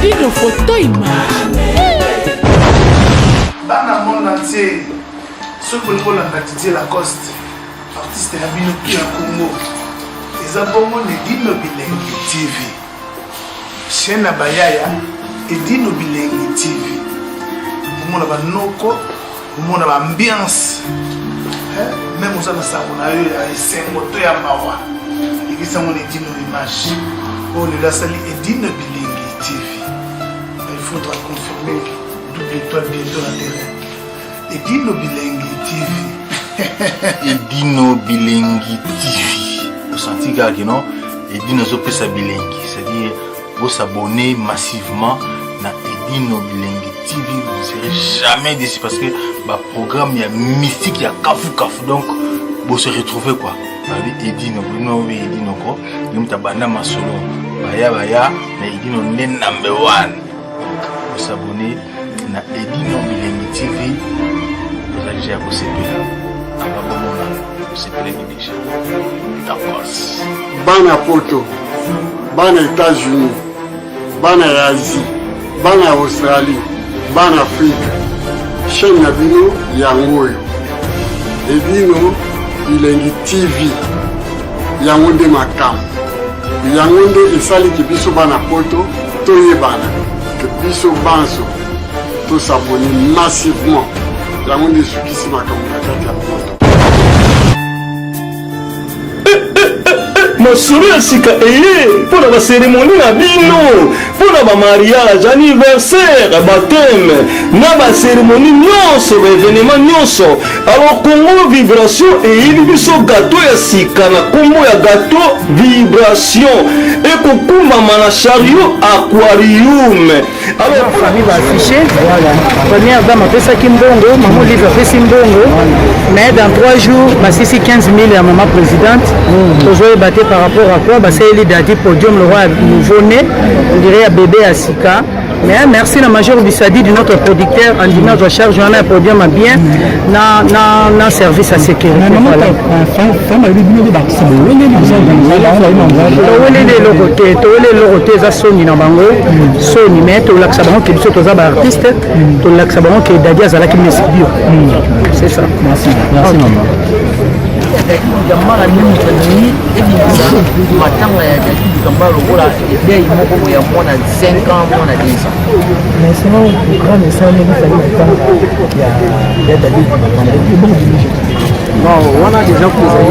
Dino Fotoima. Dans le monde entier, ce que nous avons Didier Lacoste, artiste de la Binopi à Congo, les abonnés de Dino Bilengi TV. Chaîne à Bayaya et Dino Bilengi TV. Nous avons un noko, nous avons une ambiance. Même aux amis, on a eu un moto à Mawa. Et qui sont les Dino Image. On est là, salut et Dino Bilengi TV. Il faudra confirmer que double-toi bientôt la terrain. Et Dino Bilengi TV. Et Dino Bilengi TV. Vous sentez que non? Et Dino Zopesa Bilengi. C'est-à-dire, vous s'abonnez massivement à Edino Bilengi TV. Vous ne serez jamais déçus parce que le programme il y a mystique, il y a kafou. Donc, vous se retrouvez quoi? Edino, Edino quoi? Vous avez solo. Baya, mais Edino est number one. Vous s'abonnez à Edino Bilengi TV. Vous allez déjà vous séparer. Vous séparer déjà. D'accord. Bana Poto, Bana États-Unis, Bana Asie, Bana Australie, Bana Afrique, chaîne Nabino Yangoyo, Edino Bilengi TV, Yangonde Makam, Yangonde Esali Kibiso Bana Poto, Toye Bana, Kibiso Banso, tout s'abonner massivement, Yangonde Sukisi Makam, Kakaka Poto. Masuri asika pour la cérémonie na bino, pour la mariage, anniversaire, baptême, na ba cérémonie nyonso, événement nyonso. Alors Congo Vibration et biso gâteau ya sika na kombo ya gâteau Vibration et kokuma mana chariot aquarium. Alors famille va afficher, voilà. Première dame a fait ça Kimbongo, maman livre a fait Simbongo, mais dans 3 jours, bah c'est 15 000 à maman présidente. Aujourd'hui battu par rapport à quoi? Bah c'est les dates podium le roi nouveau-né, on dirait un bébé à Sika. Mais merci la major Bissadi de notre producteur en disant que je charge un podium à bien dans service à sécurité. Voilà. C'est ça. Merci maman. Mais sinon, le grand message, non, on a déjà posé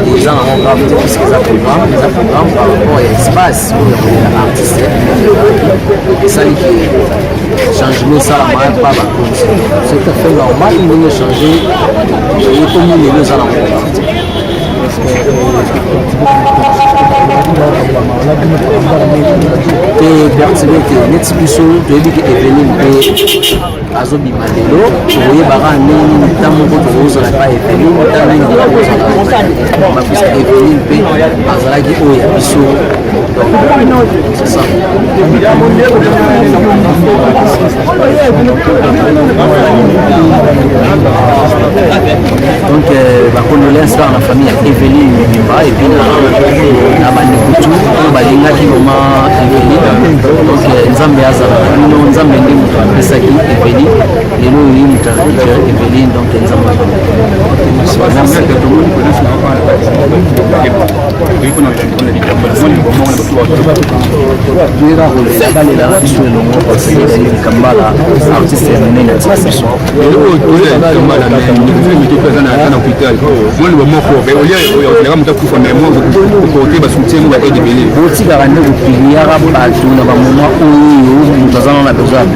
les gens ont gravité puisque les programmes par rapport à l'espace où il y a l'artiste. Et ça, qui change ça, la marque pas c'est tout à fait normal, il veut changer et comme il est dans la pertinente neti biso toyebi ke Eveline mpe azobima lelo toyebaka nini ntan moko tokozala pa Eveline ntan nini tokozala bapuisque Eveline mpe azalaki oyo ya biso c'est ça. Donc bacondoléance par la famille ya Eveline Mbimba et puis na bandekutu oyo balingaki mama Eveline. Donc nzambe azala bino nzambe nde moto apesaki Eveline lelo oyo moto arécupère Eveline. Donc nzambe balela biso elongo likambala artiste monene atika biso botikaka nde kopiliaka bato na bamoma oyo moto aza na besoin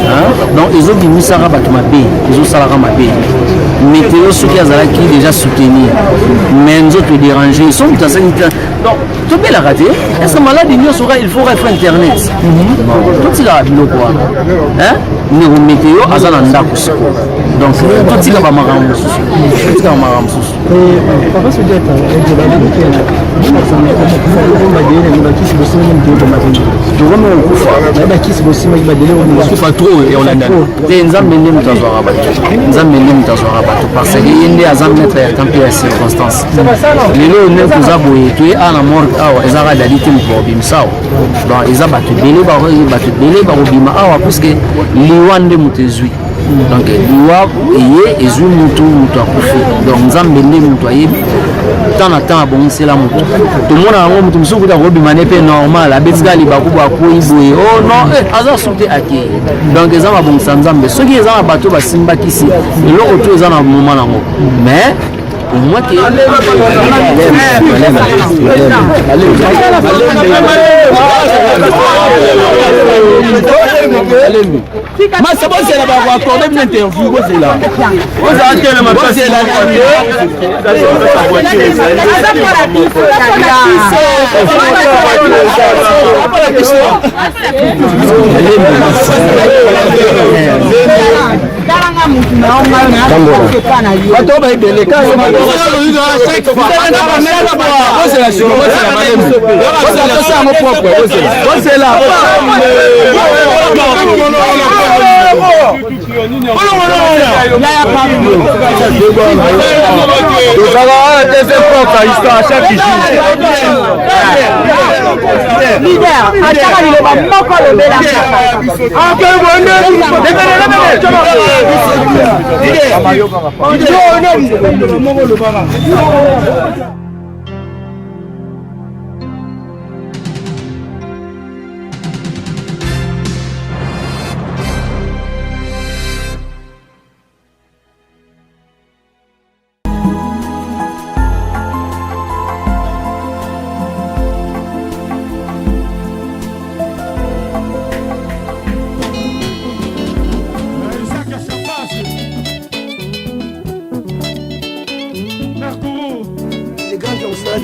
ya donc ezobimisaka bato mabe ezosalaka mabe météo soki azalaki déjà soutenir mais nzoto edéranger so moto asaliki donc tobelaka te est-ce que maladi nyonso il faut refa internet totikaka biloko wana ndeko météo aza na ndako siko donc totika bamakambo mosusu Papa se dit à parce que il y a des mettre en circonstance. Les lots ne vous abouillent, tu es à la mort, ils ont réalité pour Bimsao. Donc ils ont battu délai, parce que l'Iwan de Moutezui. Donc l'Iwa et Ezu Moutou Moutakufi. Donc Nzambe Moutoye, tant à temps, bon, c'est la moto. Tout le monde a un mot, tout le normal. La bête gali bakuba kuiboye. Oh non, hasard sauté à qui. Donc ils ont un bon Sanzambe. Ceux qui ont un bateau, bah Simba qui si. Et l'autre, ils ont un moment là. Mais pour moi qui mais c'est bon, c'est là-bas, on va accorder une interview, c'est là. Vous avez quel matin, c'est là.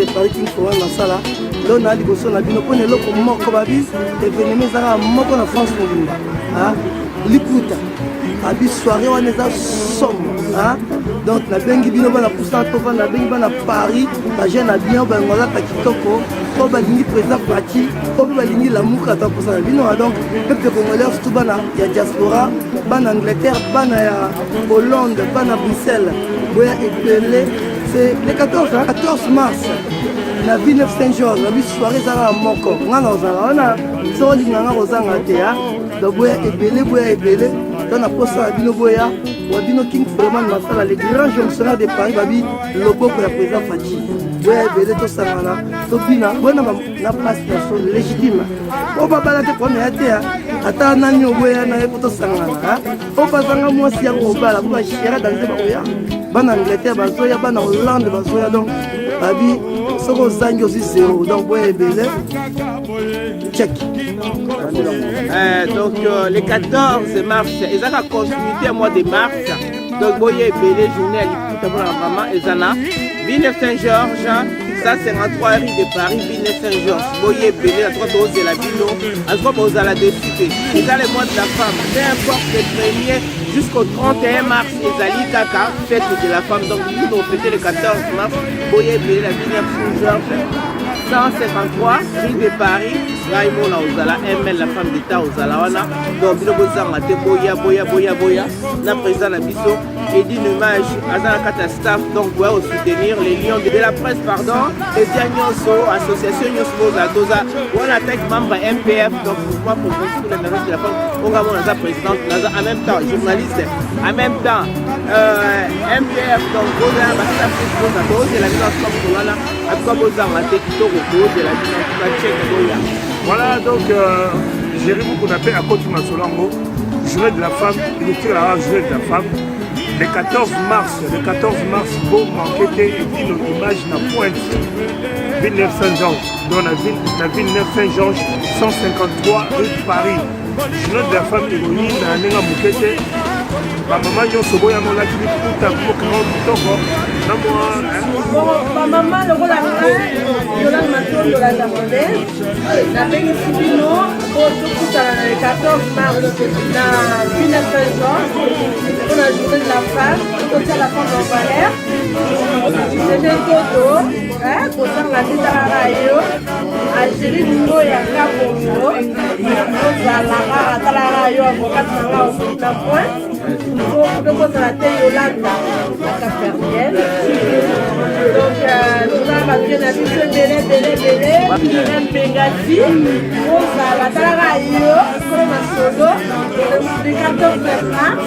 de Paris qui faut dans ça là l'on a dit que son abino pour ne l'autre moko babi événement ça moko na France mobimba hein likuta abi soirée on est à somme hein donc la bengi bino bana poussa to na bengi bana Paris la jeune a bien ben on a ta kitoko ko balingi président parti ko balingi la muka ta poussa bino donc peuple congolais tout bana ya diaspora bana Angleterre bana ya Hollande bana Bruxelles boya epelé. C'est le 14 mars, la ville de Saint-Georges, la ville soirée Zara Moko. On a sorti dans Rosanga Théa, donc boya ébélé, dans la poste à Bino Boya, ou à Bino King Freeman Massala, les grands fonctionnaires de Paris, Babi, le logo pour la présidente Fati. Boya ébélé, tout ça, tout bina, bonne na place légitime. On va pas la première Théa, attends, Nani au Boya, n'a pas tout ça. On va s'en moi si on va la bouche chère dans les Boya. Ban Angleterre, bazoya, ban Hollande, bazoya donc Babi, soko zangi aussi zéro, donc boye belé, check. Donc le 14 mars, ils ont la continuité au mois de mars, donc boye belé, journée à l'écoute pour la maman, ils en a Villeneuve Saint-Georges, ça c'est en 3 rues de Paris, Villeneuve Saint-Georges, boye belé, la 3 doses de la Bino, à 3 doses à la député. C'est dans le mois de la femme, peu importe le premier. Jusqu'au 31 mars, Ezali Kaka, fête de la femme. Donc nous on fêtait le 14 mars, Boye Bélé, la Villeneuve Saint-Georges, 153, rue de Paris, Raimona Ozala, ML, la femme d'État Ozalawana. Donc nous avons été Boya, la président Nabiso, et dit hommage à la Kata staff, donc pour soutenir les lions de la presse, pardon, et Diagnoso, association Nyospo, Zadoza, on attaque membre MPF, donc mouvement pour la mairie de la femme, on a la présidente, en même temps, journaliste, en même temps, MPF, donc on a la de la mise en place de la voilà, donc Jérémy qu'on appelle à Côte Masolango, journée de la femme, il est la journée de la femme. Le 14 mars, bon manqué et dit notre image na pointe. Villeneuve Saint-Georges, dans la Villeneuve Saint-Georges, 153 rue de Paris. Journée de la femme, il y a un moukete. Ma maman, il y a un soboy à mon lac, il y a un ma maman, le rôle à de la maison de la Zamondaise, la Bénéficino, tokutana na le 14 mars na ville Saint-Georges pour la journée de la femme totia la femme en valeur c'était toto kosanga titalaka yo Algérie lingo ya kabongo ozalaka atalaka yo avocat nanga na point tokozala te yolanda na caperienne donc toza babie na biso ebele mpengati ozala atalaka yo kolo na solo le 14 mars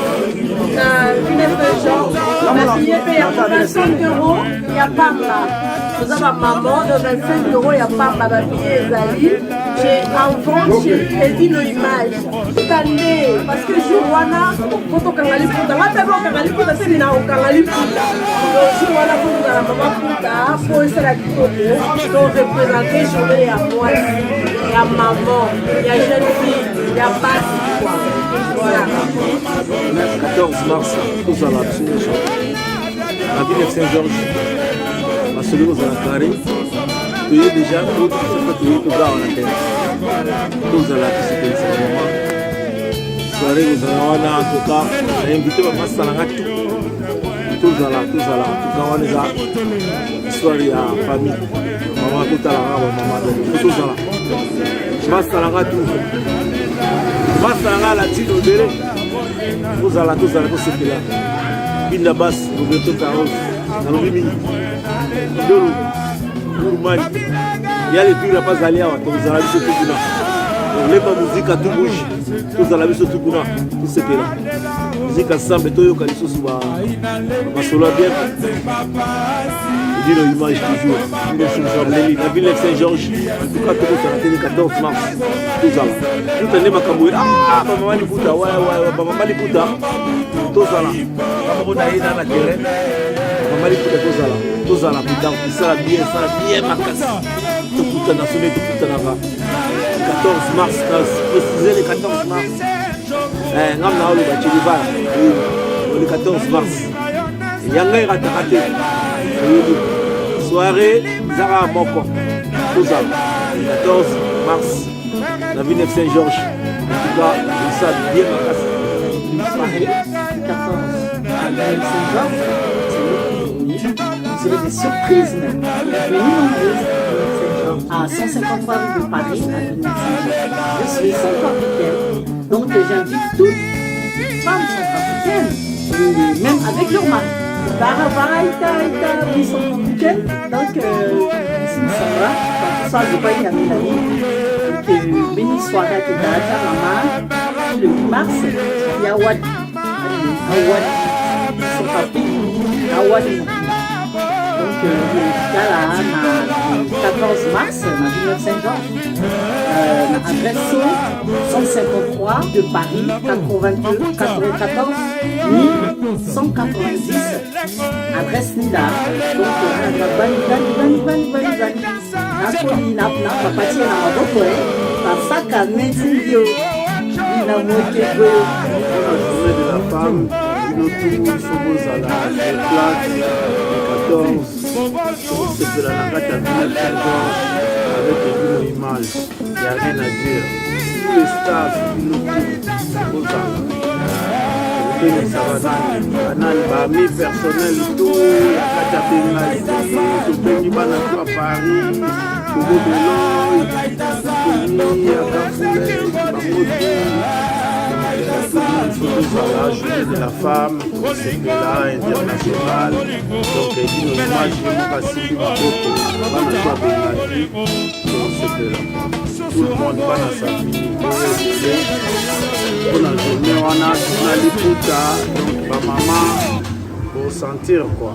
na ville Saint-Georges babillet mpe ya 25 € ya pamba toza bamama de 25 € ya pamba babillet ezali en vente chez Edino Image tande parce que jour wana po tokanga liputa nga mpe bokanga liputa se bina okanga liputa jour wana po tozala mama puta po esala kitoko to représente journée ya mwasi ya maman ya jeune fille ya basi quoi voilà. Le 14 mars tozala biso na ville Saint-Georges basolo kozala carré toye déjà toye toza wana te tozala biso soirée kozala wana antuka nainvite bamasalanga tozala antuka wana eza histoire ya famille mama totalanga bamama tozala masalanga masalanga latino obele tozala tosepela binda basi roberto carlos nalobi mingi ndolo urumani ya lepira bazali awa tozala biso tukuna olemba muzika tubushi tozala biso tukuna tosepela muzika sambe toyoka lisusu basolo bien Edino Image toujours Saint-Georges na ville Saint-Georges en tout cas tokosala te le 14 mars tozala tutande makambo bamama liputa bamama liputa tozala bamoko na ye na na terrain bamama liputa tozala putan esala bien makasi tokutana sone tokutanaka 14 mars précisé le 14 mars ngam na oloba chilibala le 14 mars yanga erataka te soirée zara moko tozala 14 mars la ville Saint-Georges en tout cas ça bien makasi soirée 14 à la ville Saint-Georges vous aurez des surprises même venez nombreuses à 153 rue de Paris à ville Saint-Georges je suis centrafricaine donc j'invite toutes les femmes centrafricaines et même avec leur mari ils sont africaines donc ici nous sommes là ça je pas y aller donc béni soirée qui est maman le 8 mars il y a Wadi son papi à Wadi donc il y a là le 14 mars dans ville Saint-Georges adresse 153 de Paris 94 1190 adresse Nida donc nakoli na papatie na maboko basaka neti yo na mokeko journée de la femme il faut bozala le plate le 14 sepela na kati ya ville Saint-Georges avec Edino Image il n'y a rien à dire tous les stars bozala banani bami personnel to ya kati ya bengasi tobengi bana to ya Paris Togo Beloy Tony ya Kafule la journée de la femme c'est là internationale donc Edino Image mokasili maboko bana to ya bengasi c'est là tout le monde bana sabini pour la journée on a liputa donc ma maman pour sentir quoi